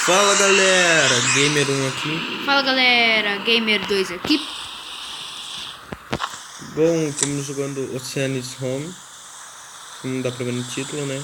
Fala galera, Gamer1 aqui. Fala galera, Gamer2 aqui. Bom, estamos jogando Ocean's Home. Não dá pra ver no título, né?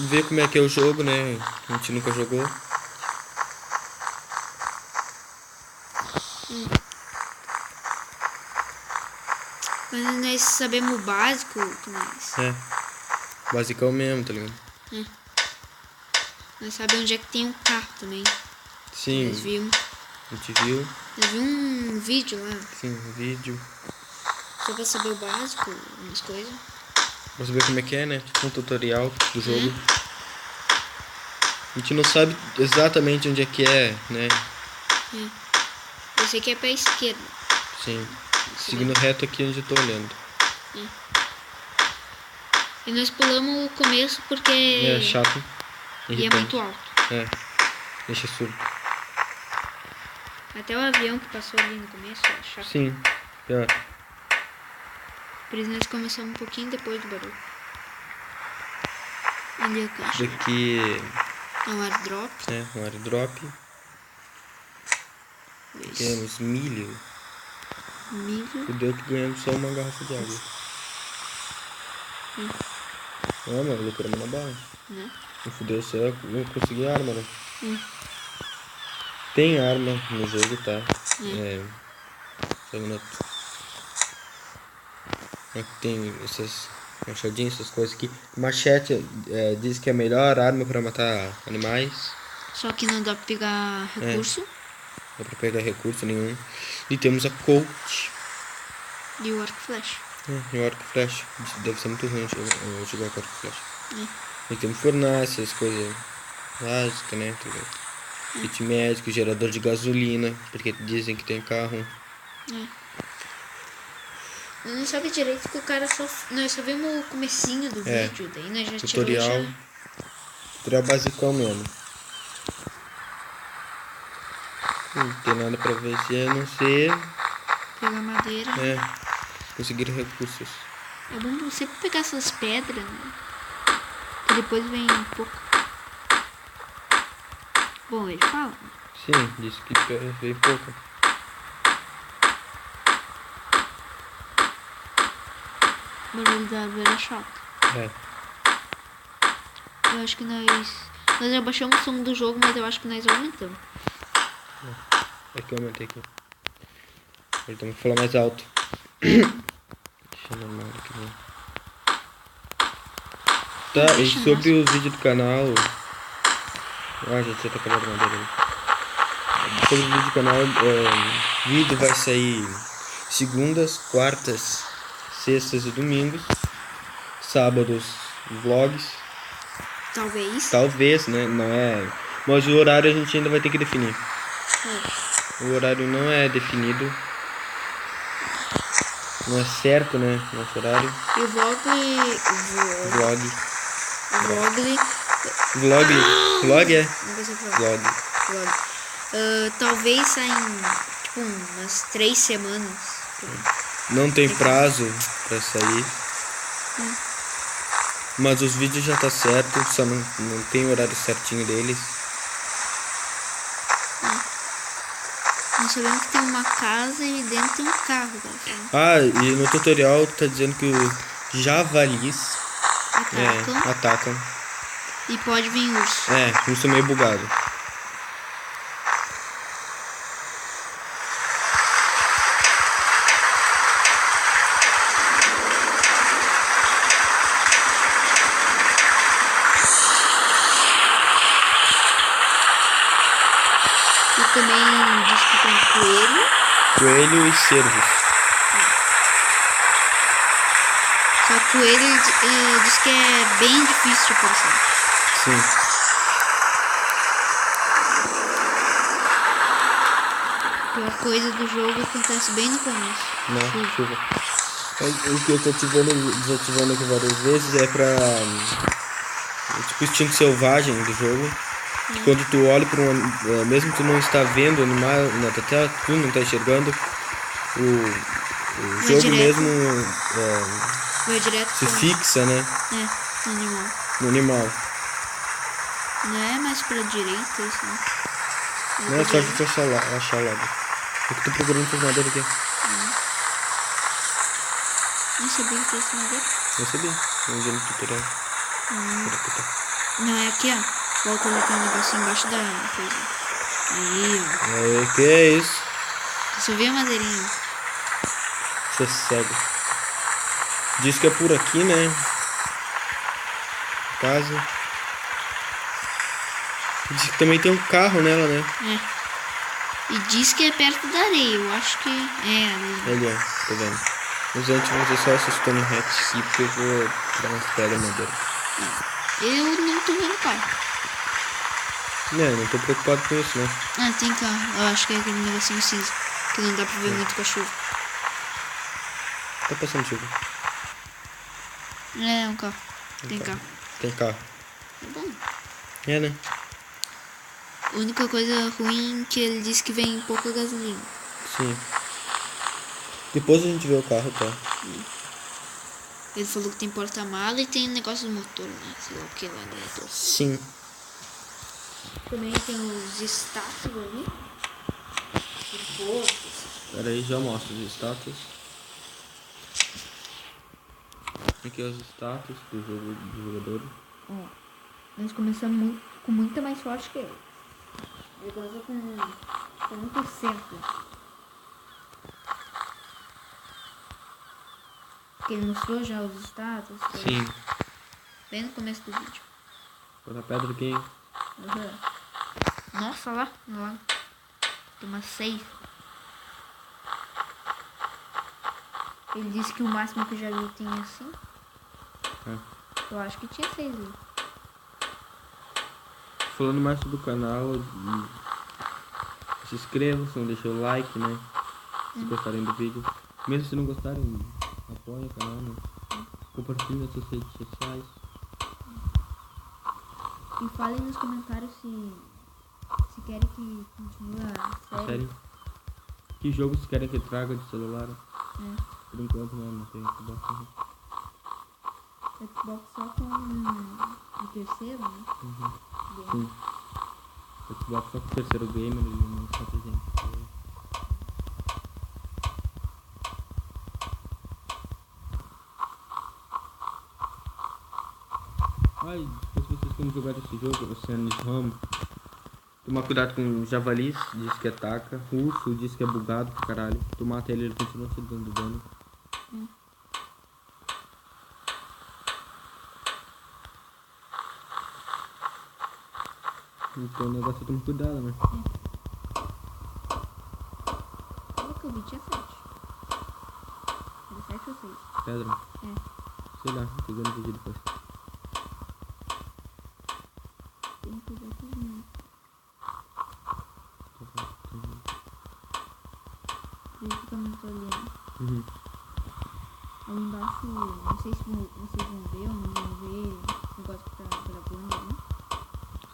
Ver como é que é o jogo, né? A gente nunca jogou. Mas nós sabemos o básico que nós. É, basicão mesmo, tá ligado? Nós sabemos onde é que tem um carro também. Sim, Nós vimos. a gente viu. Nós vimos um vídeo lá. Sim, um vídeo. Só pra saber o básico, umas coisas. Pra saber como é que é, né? Tipo um tutorial do jogo. A gente não sabe exatamente onde é que é, né? Eu sei que é pra esquerda. Sim, seguindo reto aqui onde eu tô olhando. E nós pulamos o começo porque É chato. e é Irritante. muito alto. É, deixa surdo. Até o avião que passou ali no começo é chato. Sim, pior. Por isso nós começamos um pouquinho depois do barulho. Ali é o caixa. Daqui É um airdrop. é um airdrop. Isso. Temos milho. Milho. Fudeu que ganhamos só uma garrafa de água. Ah, mano, lucramos na bala. Né? Não fudeu só, não consegui arma, né? Tem arma no jogo, tá? Só um minuto. Aqui tem essas machadinhas, essas coisas aqui. Machete diz que é a melhor arma pra matar animais. Só que não dá pra pegar recurso. Não dá pra pegar recurso nenhum. E temos a Colt. E o arco e flecha. E o arco e flecha. Deve ser muito ruim jogar com arco e flecha. E temos fornalha, essas coisas básicas, né? Kit médico, gerador de gasolina, porque dizem que tem carro. Eu não sabe direito que o cara só... Nós só vimos o comecinho do vídeo, daí nós já Tutorial. tirou já... Tutorial basicão mesmo. Não tem nada pra ver se a não ser Pegar madeira. conseguir recursos. É bom sempre pegar essas pedras, né? Que depois vem um pouco. Bom, ele fala. Sim, disse que veio pouco. O barulho da árvore é chato. Eu acho que nós já baixamos o som do jogo, mas eu acho que nós aumentamos. É que eu aumentei aqui. Ele tem que falar mais alto. Deixa eu normal aqui, né? Tá, e sobre o vídeo do canal. Já tinha acabado a madeira. Sobre o vídeo do canal, o vídeo vai sair segundas, quartas, sextas e domingos. Sábados, vlogs. Talvez, né? Não é. Mas o horário a gente ainda vai ter que definir. O horário não é definido. Não é certo, né? Nosso horário. E o vlog... Vlog é? Não vai ser Vlog. talvez saia em tipo umas 3 semanas. Não tem prazo pra sair. Mas os vídeos já tá certo, só não tem o horário certinho deles. Nós sabemos que tem uma casa e dentro tem um carro, cara. E no tutorial tá dizendo que os javalis atacam. E pode vir urso. Urso meio bugado. E também diz que tem coelho. Coelho e cervos. Só que o coelho diz que é bem difícil de aparecer. Sim. A pior coisa do jogo acontece bem no começo. Não, chuva. O que eu tô desativando aqui várias vezes é pra... tipo, instinto selvagem do jogo. Que quando tu olha pra mesmo tu não está vendo o animal na tua tela, tu não tá enxergando, o jogo direto. mesmo Vai direto se fixa, né? no animal. No animal. Não é mais pra direita isso, né? Não é só a gente achar lá. Eu que tô procurando essas madeiras aqui. Não sabia que tinha esse madeira. Eu sabia. Eu vi no tutorial. Não, é aqui, ó. Volta ali, tem um negocinho embaixo da coisa. Aí, ó. Que é isso? Você viu a madeirinha? Você é cego. Diz que é por aqui, né? Casa. Diz que também tem um carro nela, né? É. E diz que é perto da areia. Eu acho que é ali. Ali, ó. Tá vendo? Mas antes vamos ver só essas Tony Hats aqui, porque eu vou dar umas pedras madeira. Eu não tô vendo carro. Não tô preocupado com isso, né? Ah, tem carro. Eu acho que é aquele negocinho cinza. Que não dá pra ver muito com a chuva. Tá passando chuva. É um carro. Tem carro. Tem carro. É bom. É, né? A única coisa ruim é que ele disse que vem pouca gasolina. Sim. Depois a gente vê o carro, tá? Ele falou que tem porta-mala e tem negócio do motor, né? Sei lá o que lá dentro. Sim. Também tem os status ali. Pera aí, já mostro os status. Aqui é os status do jogo do jogador. Ó, nós começamos com muita mais sorte que ele. Ele começou com 1%. Porque ele mostrou já os status. Sim. Bem no começo do vídeo. Vou dar pedra aqui. Uhum. Nossa, lá. Tem umas 6. Ele disse que o máximo que já viu tinha 5. Eu acho que tinha 6 ali. Falando mais sobre o canal, se inscrevam, se não deixou o like, né? Se gostarem do vídeo. Mesmo se não gostarem, apoiem o canal, né? Compartilhem nas suas redes sociais. E falem nos comentários se querem que continue a série. Que jogo vocês querem que traga de celular? Por enquanto não tem Xbox. Xbox só com o terceiro, né? Sim. Xbox só com o terceiro gamer e não só pra gente. Ai, se vocês como jogar esse jogo, Oceanus Home, tomar cuidado com javalis, diz que ataca, urso diz que é bugado pra caralho. Tu mata ele continua te dando dano. Então o negócio é tomar cuidado, né? Olha que eu vi, tinha 7. Era 7 ou 6? Pedra? Sei lá, tô vendo o vídeo depois. Tem que ver tudo. Por isso que eu não tô olhando. Ali embaixo, não sei se vocês vão ver ou não vão ver o negócio que tá gravando ali.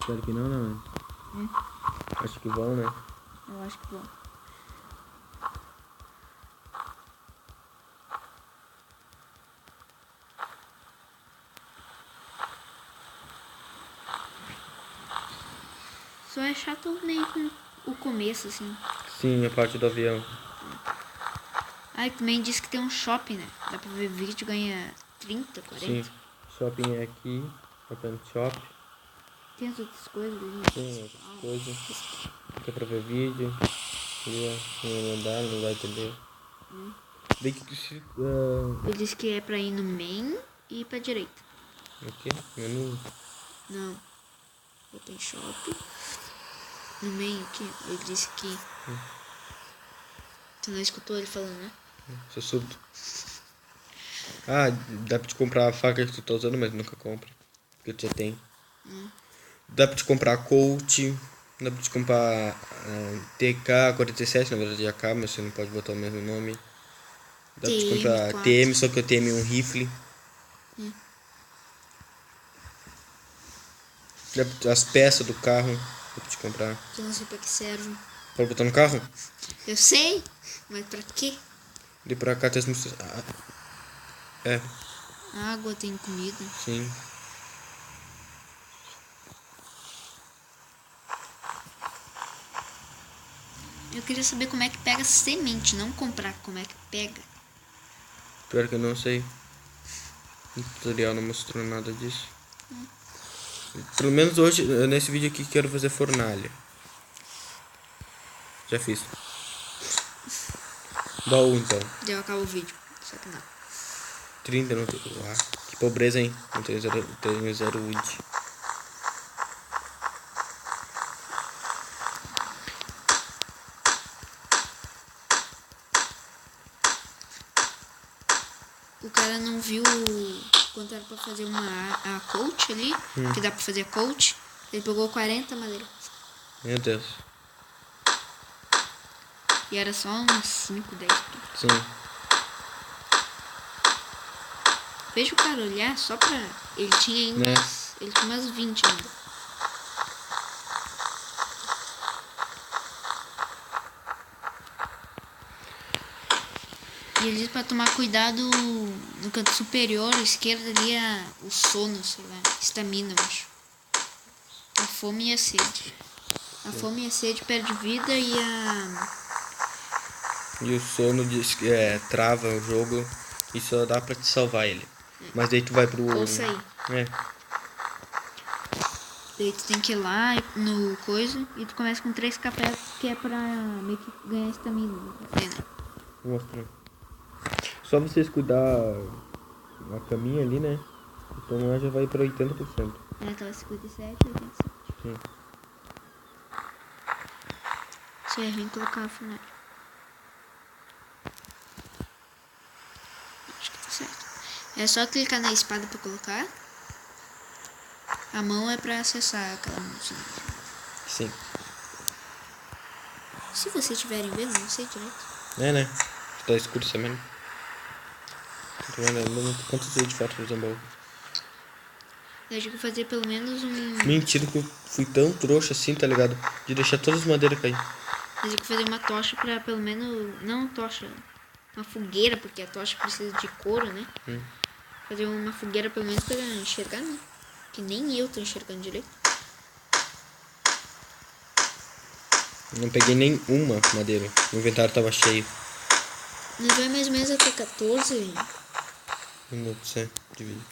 Espero que não, né? Acho que vão, né? Eu acho que vão. Só é chato meio com o começo, assim. Sim, a parte do avião. Ah, e também diz que tem um shopping, né? Dá pra ver vídeo, ganha 30, 40. Sim, shopping é aqui, Open Shop. Tem as outras coisas ali. Tem outras coisas. Aqui é pra ver vídeo. Não dá, não vai entender. Daí que se... Ele disse que é pra ir no main e ir pra direita. Aqui, menu. Não. Open shop. No meio aqui, ele disse que... Tu não escutou ele falando, né? Sou surdo. Ah, dá pra te comprar a faca que tu tá usando, mas nunca compra. Porque tu já tem. Dá pra te comprar Colt. Dá pra te comprar TK-47, na verdade é AK, mas você não pode botar o mesmo nome. Dá pra te comprar TM4. TM, só que o TM é um rifle. Dá pra, as peças do carro, dá pra te comprar. Que eu não sei pra que serve. Pode botar no carro? Eu sei, mas pra quê? De pra cá tem as músicas. Água, tem comida. Sim. Eu queria saber como é que pega semente, não comprar, como é que pega. Pior que eu não sei. O tutorial não mostrou nada disso. Pelo menos hoje, nesse vídeo aqui, quero fazer fornalha. Já fiz. Baú então. Deu acaba o vídeo. Só que não. 30 não tem. Ah, que pobreza, hein? Não tenho zero wood. O cara não viu quanto era pra fazer a coach ali, que dá pra fazer a coach. Ele pegou 40 madeira. Meu Deus. E era só uns 5, 10. Sim. Veja o cara olhar só pra... Ele tinha ainda Né? Ele tinha umas 20 ainda. E ele disse pra tomar cuidado no canto superior, à esquerda ali, o sono, sei lá, estamina, eu acho. A fome e a sede. A fome e a sede perde vida E o sono diz que trava o jogo e só dá pra te salvar ele. Mas daí tu vai pro... Ou sair. É. Daí tu tem que ir lá no coisa e tu começa com 3 cafés que é pra meio que ganhar estamina. Vou mostrar. Só vocês cuidar a caminha ali, né? Então lá já vai pra 80%. Ela tava 57, 87. Sim. Isso é ruim colocar a fornalha. Acho que tá certo. É só clicar na espada pra colocar. A mão é pra acessar aquela mãozinha. Sim. Se vocês estiverem vendo, não sei direito. É, né? Tá escuro também. Tô vendo quantos vídeos de fato fazer um baú. Eu acho que fazer pelo menos um... Mentira que eu fui tão trouxa assim, tá ligado? De deixar todas as madeiras cair. Eu acho que fazer uma tocha pra pelo menos... Não tocha, uma fogueira, porque a tocha precisa de couro, né? Fazer uma fogueira pelo menos pra enxergar, né? Que nem eu tô enxergando direito. Não peguei nem uma madeira. O inventário tava cheio. Não vai mais ou menos até 14. Minutos, de vídeo.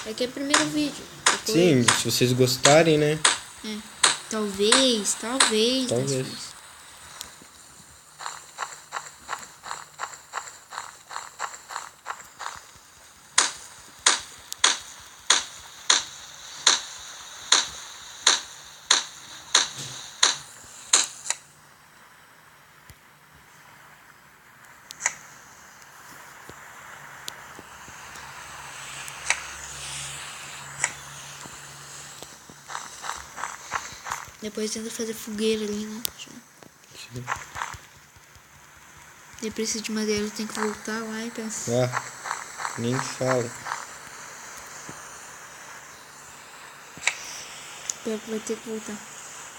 É que é o primeiro vídeo. Depois... Sim, se vocês gostarem, né? É. Talvez. Talvez. Depois tenta fazer fogueira ali, né? Sim. Daí precisa de madeira, tem que voltar lá e pensar. Ah, nem fala. Pior que vai ter que voltar.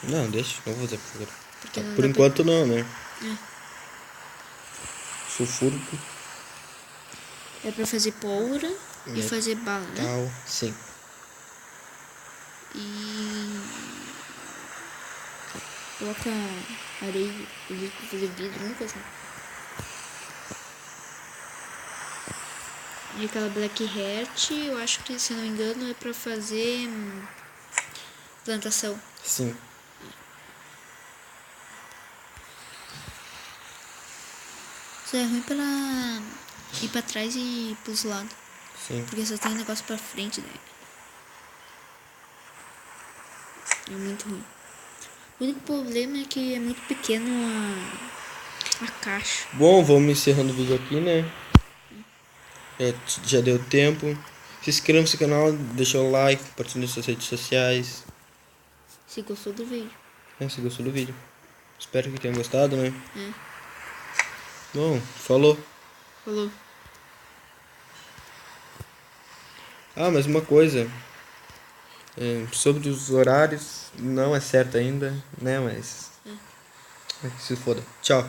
Não, deixa, não vou fazer fogueira. Porque não Por dá enquanto não, né? É. Sulfúrico. É pra fazer pólvora e fazer bala, né? Tal, sim. E... Coloca areia ali pra fazer vidro, nunca assim. E aquela Black Heart, eu acho que, se não me engano, é pra fazer plantação. Sim. Isso é ruim pra ir pra trás e pros lados. Sim. Porque só tem negócio pra frente daí. É muito ruim. O único problema é que é muito pequeno a caixa. Bom, vamos encerrando o vídeo aqui, né? Já deu tempo. Se inscreva no canal, deixa o like, compartilha nas suas redes sociais. Se gostou do vídeo. Se gostou do vídeo. Espero que tenham gostado, né? É. Bom, falou. Falou. Ah, mas uma coisa. Sobre os horários, não é certo ainda, né? Mas... se foda. Tchau.